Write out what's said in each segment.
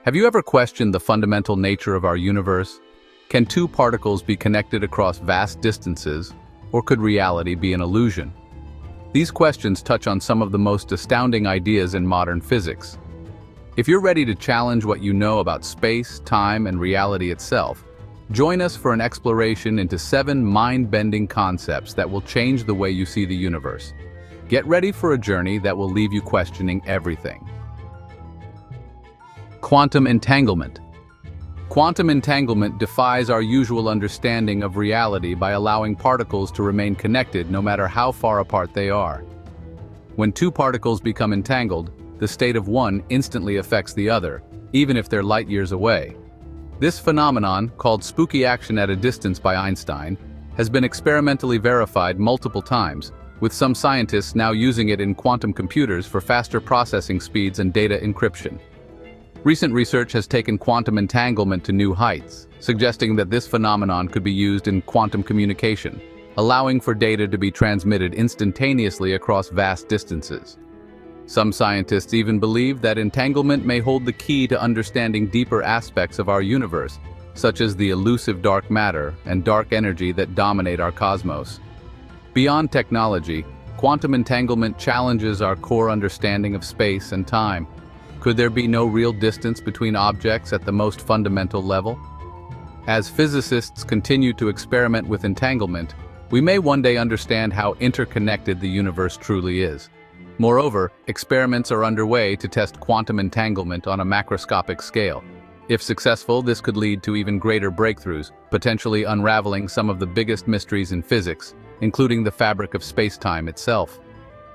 Have you ever questioned the fundamental nature of our universe? Can two particles be connected across vast distances, or could reality be an illusion? These questions touch on some of the most astounding ideas in modern physics. If you're ready to challenge what you know about space, time, and reality itself, join us for an exploration into 7 mind-bending concepts that will change the way you see the universe. Get ready for a journey that will leave you questioning everything. Quantum entanglement. Quantum entanglement defies our usual understanding of reality by allowing particles to remain connected no matter how far apart they are. When two particles become entangled, the state of one instantly affects the other, even if they're light years away. This phenomenon, called spooky action at a distance by Einstein, has been experimentally verified multiple times, with some scientists now using it in quantum computers for faster processing speeds and data encryption. Recent research has taken quantum entanglement to new heights, suggesting that this phenomenon could be used in quantum communication, allowing for data to be transmitted instantaneously across vast distances. Some scientists even believe that entanglement may hold the key to understanding deeper aspects of our universe, such as the elusive dark matter and dark energy that dominate our cosmos. Beyond technology, quantum entanglement challenges our core understanding of space and time. Could there be no real distance between objects at the most fundamental level? As physicists continue to experiment with entanglement, we may one day understand how interconnected the universe truly is. Moreover, experiments are underway to test quantum entanglement on a macroscopic scale. If successful, this could lead to even greater breakthroughs, potentially unraveling some of the biggest mysteries in physics, including the fabric of spacetime itself.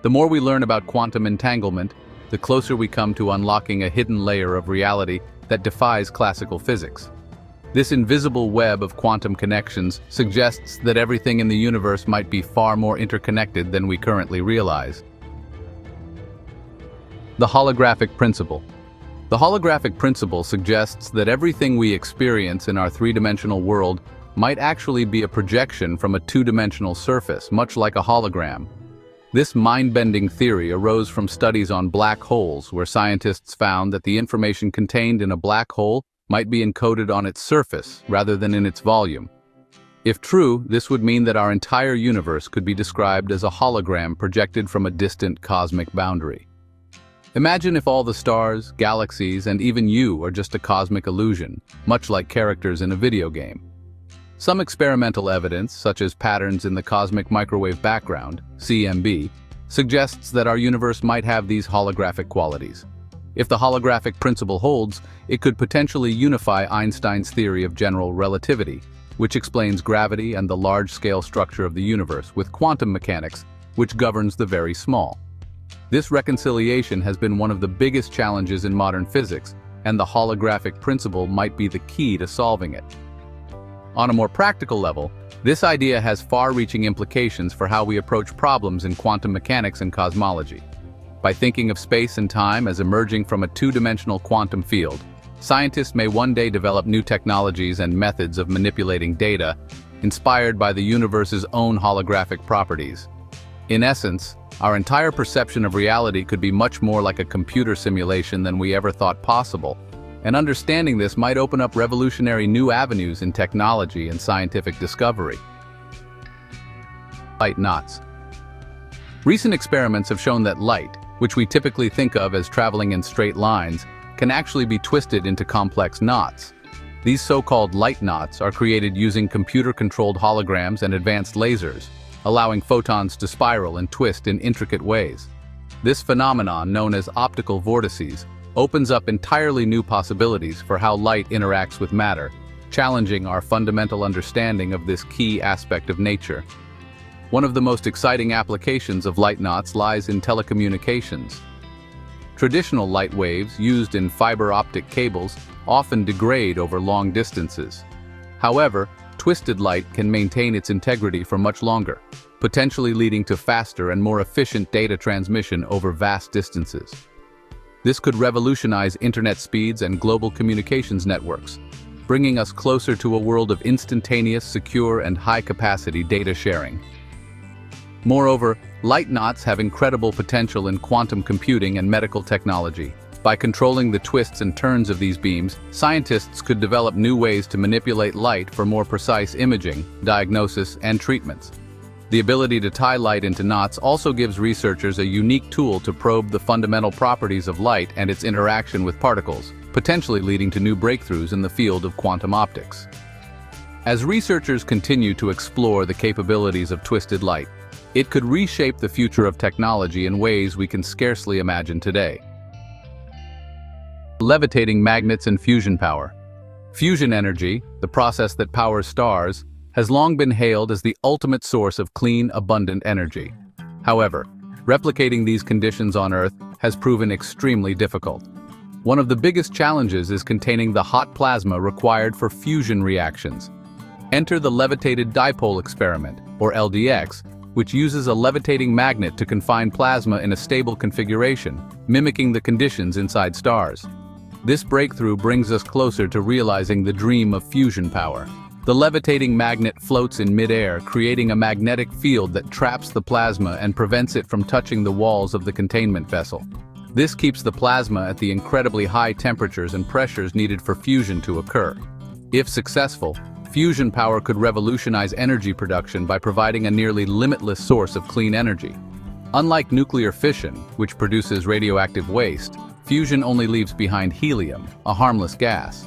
The more we learn about quantum entanglement, the closer we come to unlocking a hidden layer of reality that defies classical physics. This invisible web of quantum connections suggests that everything in the universe might be far more interconnected than we currently realize. The holographic principle. The holographic principle suggests that everything we experience in our three-dimensional world might actually be a projection from a two-dimensional surface, much like a hologram. This mind-bending theory arose from studies on black holes, where scientists found that the information contained in a black hole might be encoded on its surface rather than in its volume. If true, this would mean that our entire universe could be described as a hologram projected from a distant cosmic boundary. Imagine if all the stars, galaxies, and even you are just a cosmic illusion, much like characters in a video game. Some experimental evidence, such as patterns in the cosmic microwave background, CMB, suggests that our universe might have these holographic qualities. If the holographic principle holds, it could potentially unify Einstein's theory of general relativity, which explains gravity and the large-scale structure of the universe, with quantum mechanics, which governs the very small. This reconciliation has been one of the biggest challenges in modern physics, and the holographic principle might be the key to solving it. On a more practical level, this idea has far-reaching implications for how we approach problems in quantum mechanics and cosmology. By thinking of space and time as emerging from a two-dimensional quantum field, scientists may one day develop new technologies and methods of manipulating data inspired by the universe's own holographic properties. In essence, our entire perception of reality could be much more like a computer simulation than we ever thought possible, and understanding this might open up revolutionary new avenues in technology and scientific discovery. Light knots. Recent experiments have shown that light, which we typically think of as traveling in straight lines, can actually be twisted into complex knots. These so-called light knots are created using computer-controlled holograms and advanced lasers, allowing photons to spiral and twist in intricate ways. This phenomenon, known as optical vortices, opens up entirely new possibilities for how light interacts with matter, challenging our fundamental understanding of this key aspect of nature. One of the most exciting applications of light knots lies in telecommunications. Traditional light waves used in fiber optic cables often degrade over long distances. However, twisted light can maintain its integrity for much longer, potentially leading to faster and more efficient data transmission over vast distances. This could revolutionize internet speeds and global communications networks, bringing us closer to a world of instantaneous, secure, and high-capacity data sharing. Moreover, light knots have incredible potential in quantum computing and medical technology. By controlling the twists and turns of these beams, scientists could develop new ways to manipulate light for more precise imaging, diagnosis, and treatments. The ability to tie light into knots also gives researchers a unique tool to probe the fundamental properties of light and its interaction with particles, potentially leading to new breakthroughs in the field of quantum optics. As researchers continue to explore the capabilities of twisted light, it could reshape the future of technology in ways we can scarcely imagine today. Levitating magnets and fusion power. Fusion energy, the process that powers stars, has long been hailed as the ultimate source of clean, abundant energy. However, replicating these conditions on Earth has proven extremely difficult. One of the biggest challenges is containing the hot plasma required for fusion reactions. Enter the levitated dipole experiment, or LDX, which uses a levitating magnet to confine plasma in a stable configuration, mimicking the conditions inside stars. This breakthrough brings us closer to realizing the dream of fusion power. The levitating magnet floats in mid-air, creating a magnetic field that traps the plasma and prevents it from touching the walls of the containment vessel. This keeps the plasma at the incredibly high temperatures and pressures needed for fusion to occur. If successful, fusion power could revolutionize energy production by providing a nearly limitless source of clean energy. Unlike nuclear fission, which produces radioactive waste, fusion only leaves behind helium, a harmless gas.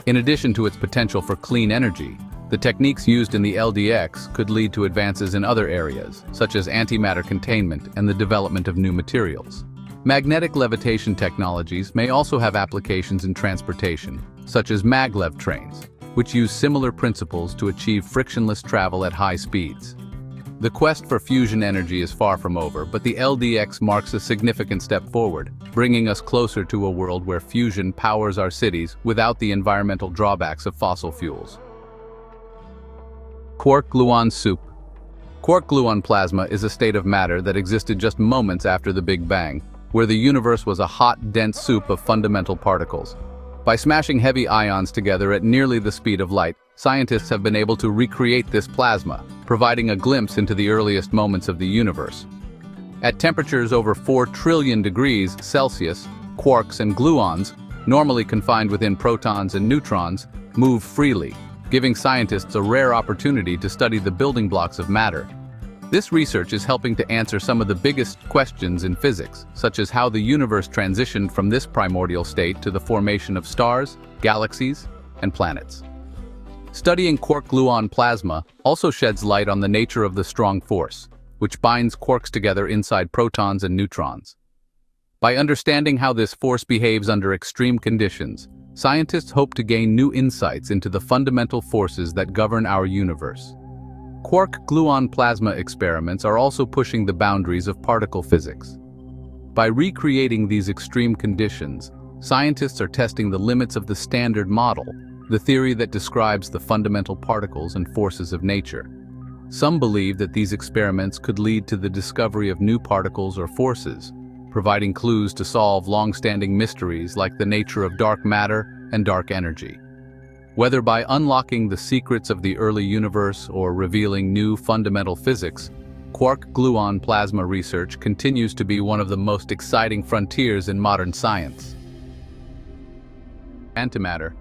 In addition to its potential for clean energy, the techniques used in the LDX could lead to advances in other areas, such as antimatter containment and the development of new materials. Magnetic levitation technologies may also have applications in transportation, such as maglev trains, which use similar principles to achieve frictionless travel at high speeds. The quest for fusion energy is far from over, but the LDX marks a significant step forward, bringing us closer to a world where fusion powers our cities without the environmental drawbacks of fossil fuels. Quark-gluon soup. Quark-gluon plasma is a state of matter that existed just moments after the Big Bang, where the universe was a hot, dense soup of fundamental particles. By smashing heavy ions together at nearly the speed of light, scientists have been able to recreate this plasma, providing a glimpse into the earliest moments of the universe. At temperatures over 4 trillion degrees Celsius, quarks and gluons, normally confined within protons and neutrons, move freely, giving scientists a rare opportunity to study the building blocks of matter. This research is helping to answer some of the biggest questions in physics, such as how the universe transitioned from this primordial state to the formation of stars, galaxies, and planets. Studying quark-gluon plasma also sheds light on the nature of the strong force, which binds quarks together inside protons and neutrons. By understanding how this force behaves under extreme conditions, scientists hope to gain new insights into the fundamental forces that govern our universe. Quark-gluon plasma experiments are also pushing the boundaries of particle physics. By recreating these extreme conditions, scientists are testing the limits of the Standard Model, the theory that describes the fundamental particles and forces of nature. Some believe that these experiments could lead to the discovery of new particles or forces, providing clues to solve long-standing mysteries like the nature of dark matter and dark energy. Whether by unlocking the secrets of the early universe or revealing new fundamental physics, quark-gluon plasma research continues to be one of the most exciting frontiers in modern science. Antimatter.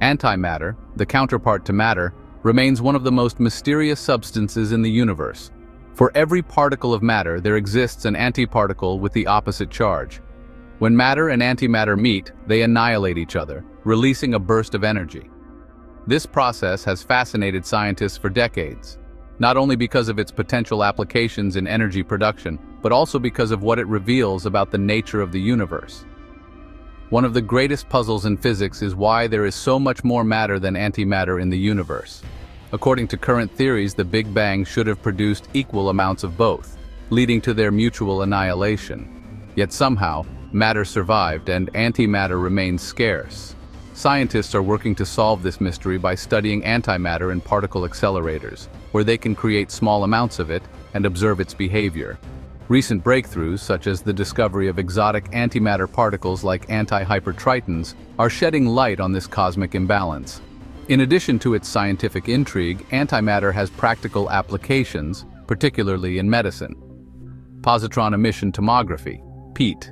Antimatter, the counterpart to matter, remains one of the most mysterious substances in the universe. For every particle of matter, there exists an antiparticle with the opposite charge. When matter and antimatter meet, they annihilate each other, releasing a burst of energy. This process has fascinated scientists for decades, not only because of its potential applications in energy production, but also because of what it reveals about the nature of the universe. One of the greatest puzzles in physics is why there is so much more matter than antimatter in the universe. According to current theories, the Big Bang should have produced equal amounts of both, leading to their mutual annihilation. Yet somehow, matter survived and antimatter remains scarce. Scientists are working to solve this mystery by studying antimatter in particle accelerators, where they can create small amounts of it and observe its behavior. Recent breakthroughs, such as the discovery of exotic antimatter particles like anti-hypertritons, are shedding light on this cosmic imbalance. In addition to its scientific intrigue, antimatter has practical applications, particularly in medicine. Positron emission tomography, PET,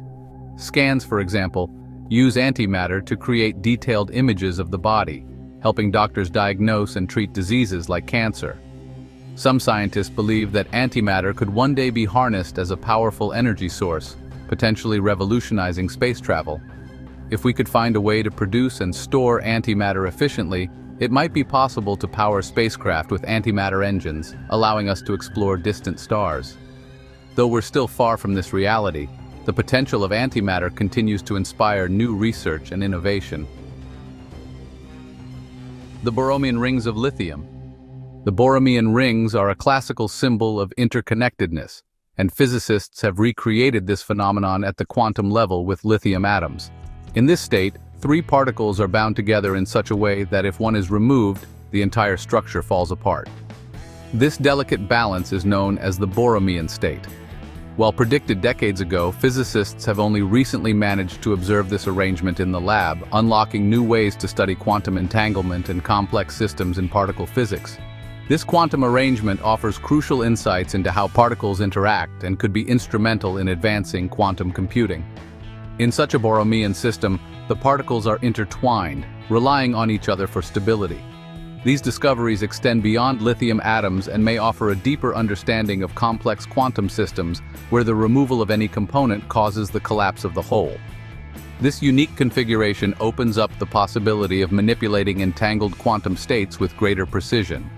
Scans, for example, use antimatter to create detailed images of the body, helping doctors diagnose and treat diseases like cancer. Some scientists believe that antimatter could one day be harnessed as a powerful energy source, potentially revolutionizing space travel. If we could find a way to produce and store antimatter efficiently, it might be possible to power spacecraft with antimatter engines, allowing us to explore distant stars. Though we're still far from this reality, the potential of antimatter continues to inspire new research and innovation. The Borromean rings of lithium. The Borromean rings are a classical symbol of interconnectedness, and physicists have recreated this phenomenon at the quantum level with lithium atoms. In this state, three particles are bound together in such a way that if one is removed, the entire structure falls apart. This delicate balance is known as the Borromean state. While predicted decades ago, physicists have only recently managed to observe this arrangement in the lab, unlocking new ways to study quantum entanglement and complex systems in particle physics. This quantum arrangement offers crucial insights into how particles interact and could be instrumental in advancing quantum computing. In such a Borromean system, the particles are intertwined, relying on each other for stability. These discoveries extend beyond lithium atoms and may offer a deeper understanding of complex quantum systems where the removal of any component causes the collapse of the whole. This unique configuration opens up the possibility of manipulating entangled quantum states with greater precision.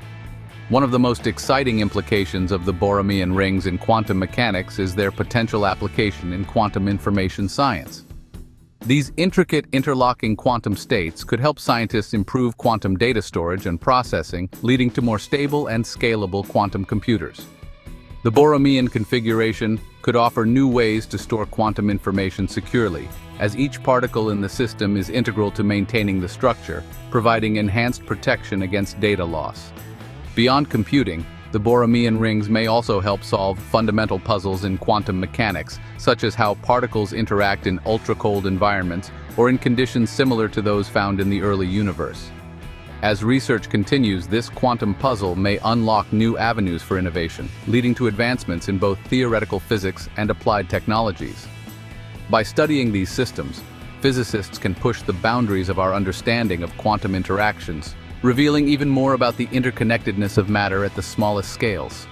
One of the most exciting implications of the Borromean rings in quantum mechanics is their potential application in quantum information science. These intricate interlocking quantum states could help scientists improve quantum data storage and processing, leading to more stable and scalable quantum computers. The Borromean configuration could offer new ways to store quantum information securely, as each particle in the system is integral to maintaining the structure, providing enhanced protection against data loss. Beyond computing, the Borromean rings may also help solve fundamental puzzles in quantum mechanics, such as how particles interact in ultra-cold environments or in conditions similar to those found in the early universe. As research continues, this quantum puzzle may unlock new avenues for innovation, leading to advancements in both theoretical physics and applied technologies. By studying these systems, physicists can push the boundaries of our understanding of quantum interactions, revealing even more about the interconnectedness of matter at the smallest scales.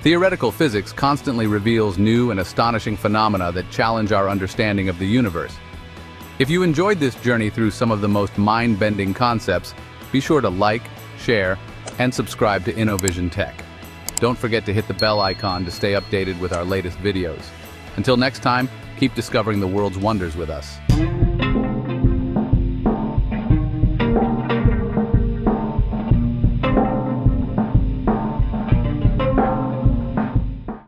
Theoretical physics constantly reveals new and astonishing phenomena that challenge our understanding of the universe. If you enjoyed this journey through some of the most mind-bending concepts, be sure to like, share, and subscribe to InnoVision Tech. Don't forget to hit the bell icon to stay updated with our latest videos. Until next time, keep discovering the world's wonders with us.